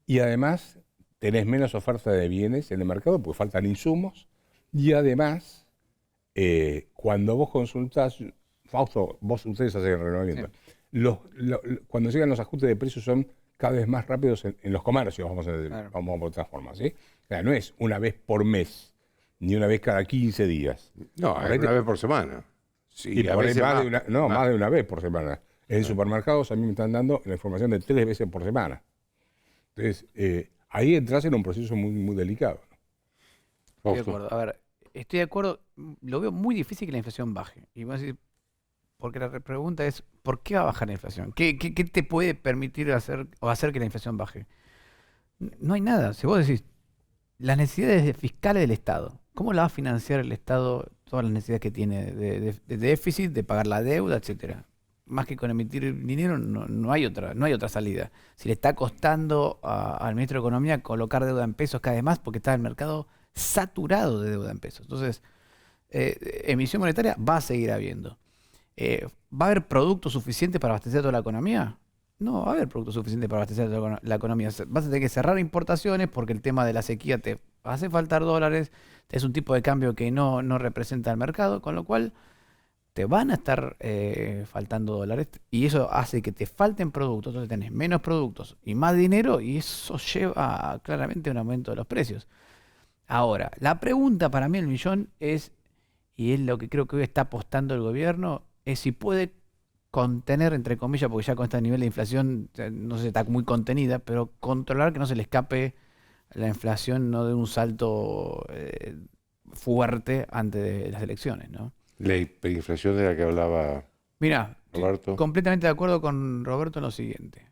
y además tenés menos oferta de bienes en el mercado porque faltan insumos, y además, cuando vos consultás, Fausto, ustedes hacen el renovamiento, sí. Cuando llegan los ajustes de precios son cada vez más rápidos en los comercios, vamos a decir, claro. Vamos por otra forma, ¿sí? O sea, no es una vez por mes, ni una vez cada 15 días. No, es una vez por semana. Sí, y por ahí más de una vez por semana. En supermercados a mí me están dando la información de 3 veces por semana. Entonces, ahí entras en un proceso muy, muy delicado. Estoy de acuerdo. A ver, estoy de acuerdo. Lo veo muy difícil que la inflación baje. Y voy a decir, porque la pregunta es, ¿por qué va a bajar la inflación? ¿Qué te puede permitir hacer que la inflación baje? No hay nada. Si vos decís, las necesidades fiscales del Estado, ¿cómo la va a financiar el Estado todas las necesidades que tiene de déficit, de pagar la deuda, etcétera? Más que con emitir dinero no hay otra salida. Si le está costando al ministro de Economía colocar deuda en pesos cada vez más porque está el mercado saturado de deuda en pesos. Entonces, emisión monetaria va a seguir habiendo. ¿Va a haber productos suficientes para abastecer toda la economía? No va a haber productos suficientes para abastecer toda la economía. Vas a tener que cerrar importaciones porque el tema de la sequía te hace faltar dólares, es un tipo de cambio que no representa el mercado, con lo cual te van a estar faltando dólares y eso hace que te falten productos, entonces tenés menos productos y más dinero y eso lleva claramente a un aumento de los precios. Ahora, la pregunta para mí el millón es, y es lo que creo que hoy está apostando el gobierno, es si puede contener, entre comillas, porque ya con este nivel de inflación, no sé, está muy contenida, pero controlar que no se le escape la inflación, no de un salto fuerte antes de las elecciones, ¿no? La hiperinflación de la que hablaba Roberto. Completamente de acuerdo con Roberto en lo siguiente.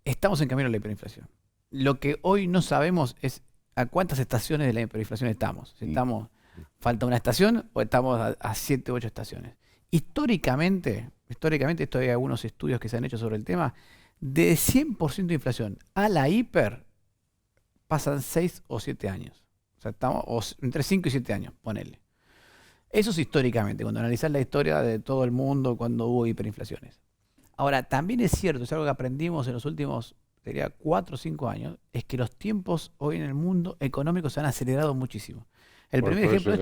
Estamos en camino a la hiperinflación. Lo que hoy no sabemos es a cuántas estaciones de la hiperinflación estamos. Si falta una estación o estamos a 7 u 8 estaciones. Históricamente, esto hay algunos estudios que se han hecho sobre el tema, de 100% de inflación a la hiper pasan 6 o 7 años. O sea, estamos entre 5 y 7 años, ponele. Eso es históricamente, cuando analizás la historia de todo el mundo, cuando hubo hiperinflaciones. Ahora, también es cierto, es algo que aprendimos en los últimos, diría, 4 o 5 años, es que los tiempos hoy en el mundo económico se han acelerado muchísimo. El primer ejemplo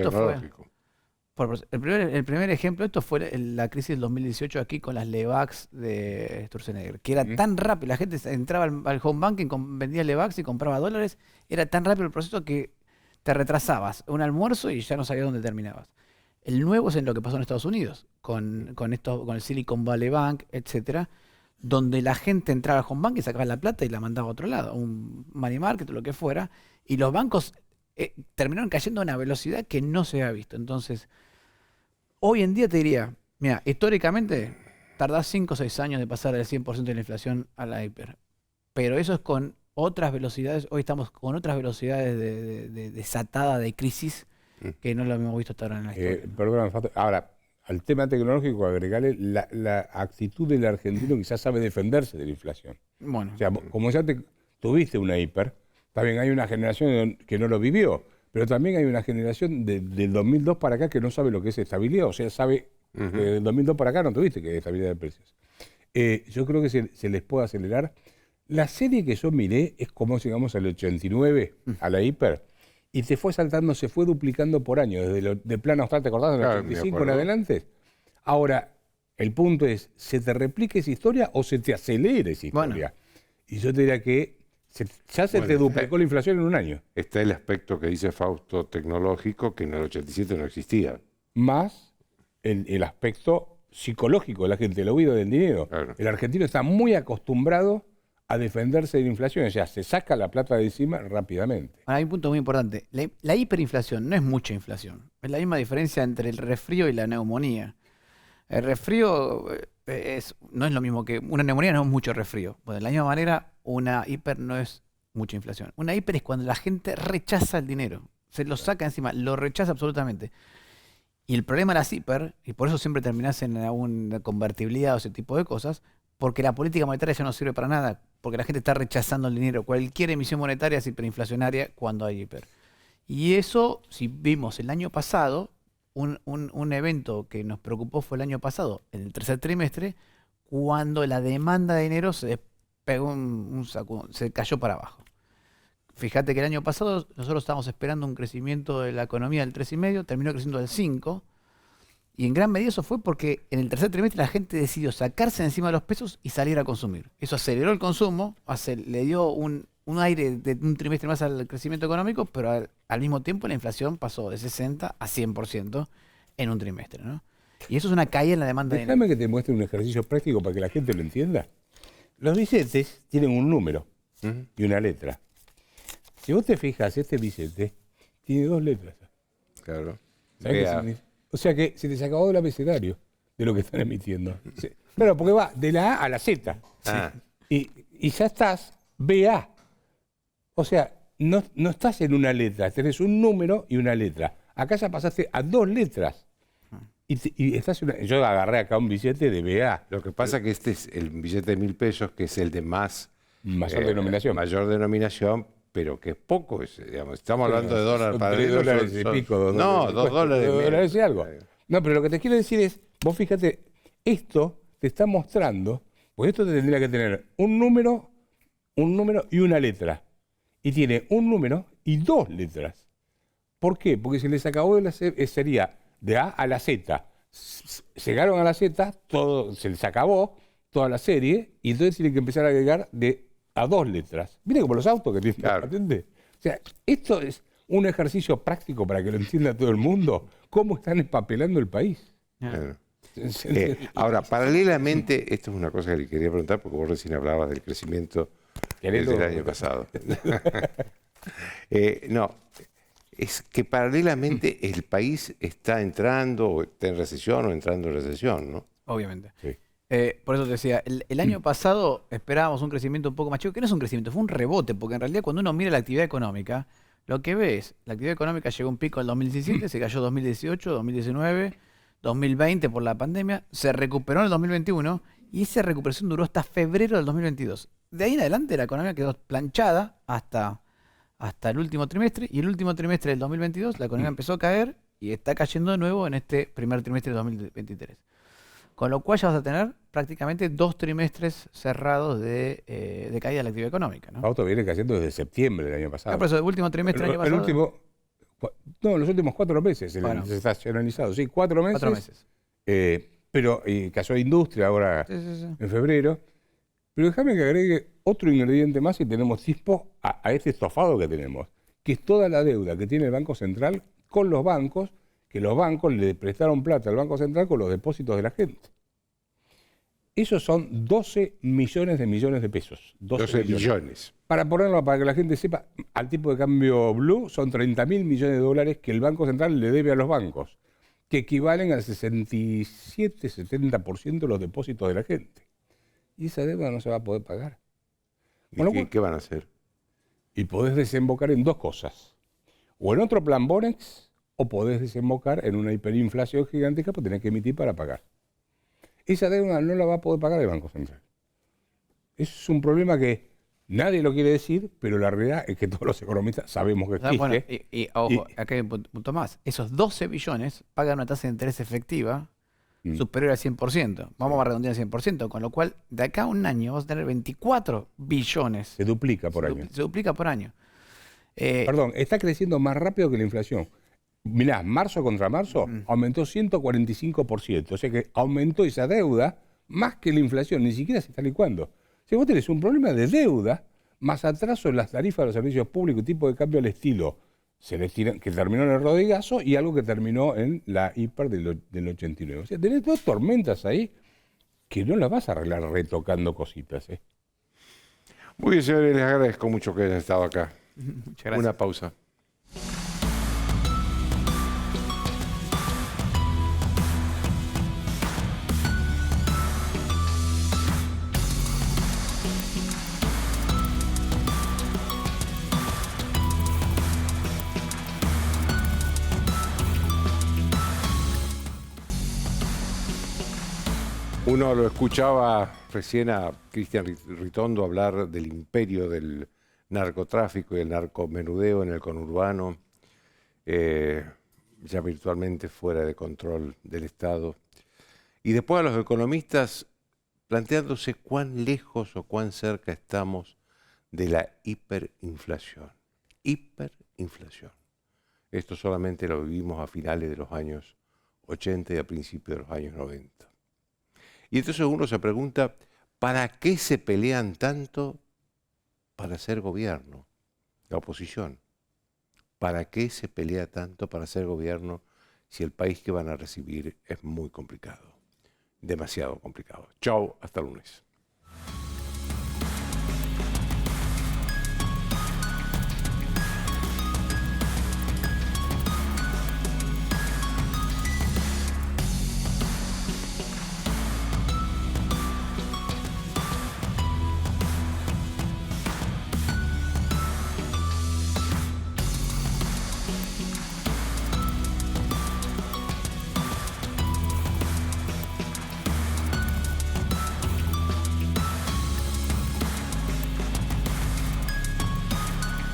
de esto fue la crisis del 2018 aquí con las Levax de Sturzenegger, que era tan rápido, la gente entraba al home banking, vendía Levax y compraba dólares, era tan rápido el proceso que te retrasabas un almuerzo y ya no sabías dónde terminabas. El nuevo es en lo que pasó en Estados Unidos, con el Silicon Valley Bank, etcétera, donde la gente entraba al home bank y sacaba la plata y la mandaba a otro lado, un money market o lo que fuera, y los bancos terminaron cayendo a una velocidad que no se había visto. Entonces, hoy en día te diría, mira, históricamente tardás 5 o 6 años de pasar del 100% de la inflación a la hiper, pero eso es con otras velocidades, hoy estamos con otras velocidades de desatada de crisis que no lo hemos visto hasta ahora en la historia. Perdón, ahora, al tema tecnológico agregarle la actitud del argentino que quizás sabe defenderse de la inflación. Bueno. O sea, como ya tuviste una hiper, también hay una generación que no lo vivió, pero también hay una generación del 2002 para acá que no sabe lo que es estabilidad, o sea, sabe que del 2002 para acá no tuviste que estabilidad de precios. Yo creo que se les puede acelerar. La serie que yo miré es como llegamos al 89, a la hiper, y se fue saltando, se fue duplicando por año, desde el plan austral, ¿te acordás? En el 85 en adelante. Ahora, el punto es, ¿se te replica esa historia o se te acelera esa historia? Bueno. Y yo te diría que ya se te duplicó la inflación en un año. Está el aspecto que dice Fausto tecnológico, que en el 87 no existía. Más el aspecto psicológico de la gente, el huido del dinero. Claro. El argentino está muy acostumbrado a defenderse de la inflación, o sea, se saca la plata de encima rápidamente. Ahora, hay un punto muy importante. La hiperinflación no es mucha inflación. Es la misma diferencia entre el resfrío y la neumonía. El resfrío no es lo mismo que... Una neumonía no es mucho resfrío. Bueno, de la misma manera, una hiper no es mucha inflación. Una hiper es cuando la gente rechaza el dinero. Se lo saca encima, lo rechaza absolutamente. Y el problema de las hiper, y por eso siempre terminás en una convertibilidad o ese tipo de cosas, porque la política monetaria ya no sirve para nada, porque la gente está rechazando el dinero. Cualquier emisión monetaria es hiperinflacionaria cuando hay hiper. Y eso, si vimos el año pasado, un evento que nos preocupó fue el año pasado, en el tercer trimestre, cuando la demanda de dinero se pegó se cayó para abajo. Fíjate que el año pasado nosotros estábamos esperando un crecimiento de la economía del 3,5, terminó creciendo del 5%, y en gran medida eso fue porque en el tercer trimestre la gente decidió sacarse de encima de los pesos y salir a consumir. Eso aceleró el consumo, le dio un aire de un trimestre más al crecimiento económico, pero al mismo tiempo la inflación pasó de 60 a 100% en un trimestre, ¿no? Y eso es una caída en la demanda de dinero. Déjame que te muestre un ejercicio práctico para que la gente lo entienda. Los billetes tienen un número y una letra. Si vos te fijas, este billete tiene 2 letras. Claro. ¿Sabés qué significa? O sea que se te acabó el abecedario de lo que están emitiendo. Sí. Claro, porque va de la A a la Z. Ah. Y ya estás BA. O sea, no estás en una letra, tenés un número y una letra. Acá ya pasaste a 2 letras. Y estás yo agarré acá un billete de BA. Lo que pasa es que este es el billete de 1.000 pesos, que es el de mayor denominación. Mayor denominación, pero que es poco. Digamos, estamos hablando de dólares para $3 y pico. No, $2 y algo. No, pero lo que te quiero decir es, vos fíjate, esto te está mostrando, pues esto te tendría que tener un número y una letra. Y tiene un número y 2 letras. ¿Por qué? Porque se les acabó sería de A a la Z. Llegaron a la Z, todo se les acabó, toda la serie, y entonces tienen que empezar a agregar a 2 letras. Mire como los autos que tienen la patente. O sea, esto es un ejercicio práctico para que lo entienda todo el mundo, cómo están empapelando el país. Claro. Ahora, paralelamente, esto es una cosa que le quería preguntar, porque vos recién hablabas del crecimiento del año pasado. No, es que paralelamente el país está entrando, o está en recesión, o entrando en recesión, ¿no? Obviamente. Sí. Por eso te decía, el año pasado esperábamos un crecimiento un poco más chico, que no es un crecimiento, fue un rebote, porque en realidad cuando uno mira la actividad económica, lo que ve es, la actividad económica llegó a un pico en el 2017, se cayó 2018, 2019, 2020 por la pandemia, se recuperó en el 2021 y esa recuperación duró hasta febrero del 2022. De ahí en adelante la economía quedó planchada hasta el último trimestre, y el último trimestre del 2022 la economía empezó a caer y está cayendo de nuevo en este primer trimestre de 2023. Con lo cual ya vas a tener prácticamente 2 trimestres cerrados de caída de la actividad económica, ¿no? Auto viene cayendo desde septiembre del año pasado. Por eso, el último trimestre del año pasado. Los últimos 4 meses, bueno, se está generalizado. Sí, 4 meses. 4 meses. Pero cayó industria ahora en febrero. Pero déjame que agregue otro ingrediente más y tenemos tispo a este estofado que tenemos, que es toda la deuda que tiene el Banco Central con los bancos, que los bancos le prestaron plata al Banco Central con los depósitos de la gente. Esos son 12 millones de pesos. 12 millones. Para ponerlo, para que la gente sepa, al tipo de cambio blue son 30.000 millones de dólares que el Banco Central le debe a los bancos, que equivalen al 67-70% de los depósitos de la gente. Y esa deuda no se va a poder pagar. ¿Y qué van a hacer? Y podés desembocar en 2 cosas. O en otro plan Bonex o podés desembocar en una hiperinflación gigantesca porque tenés que emitir para pagar. Esa deuda no la va a poder pagar el Banco Central. Eso es un problema que nadie lo quiere decir, pero la realidad es que todos los economistas sabemos que existe. Bueno, ojo, acá hay un punto más. Esos 12 billones pagan una tasa de interés efectiva superior al 100%. Vamos a redondear al 100%, con lo cual de acá a un año vas a tener 24 billones. Se duplica por año. Se duplica por año. Perdón, está creciendo más rápido que la inflación. Mirá, marzo contra marzo aumentó 145%. O sea que aumentó esa deuda más que la inflación, ni siquiera se está licuando. Si vos tenés un problema de deuda, más atraso en las tarifas de los servicios públicos, tipo de cambio al estilo que terminó en el Rodigazo y algo que terminó en la hiper del 89. O sea, tenés dos tormentas ahí que no las vas a arreglar retocando cositas. Muy bien, señores, les agradezco mucho que hayan estado acá. Muchas gracias. Una pausa. Uno lo escuchaba recién a Cristian Ritondo hablar del imperio del narcotráfico y el narcomenudeo en el conurbano, ya virtualmente fuera de control del Estado. Y después a los economistas planteándose cuán lejos o cuán cerca estamos de la hiperinflación. Hiperinflación. Esto solamente lo vivimos a finales de los años 80 y a principios de los años 90. Y entonces uno se pregunta, ¿para qué se pelean tanto para ser gobierno? La oposición. ¿Para qué se pelea tanto para ser gobierno si el país que van a recibir es muy complicado? Demasiado complicado. Chau, hasta el lunes.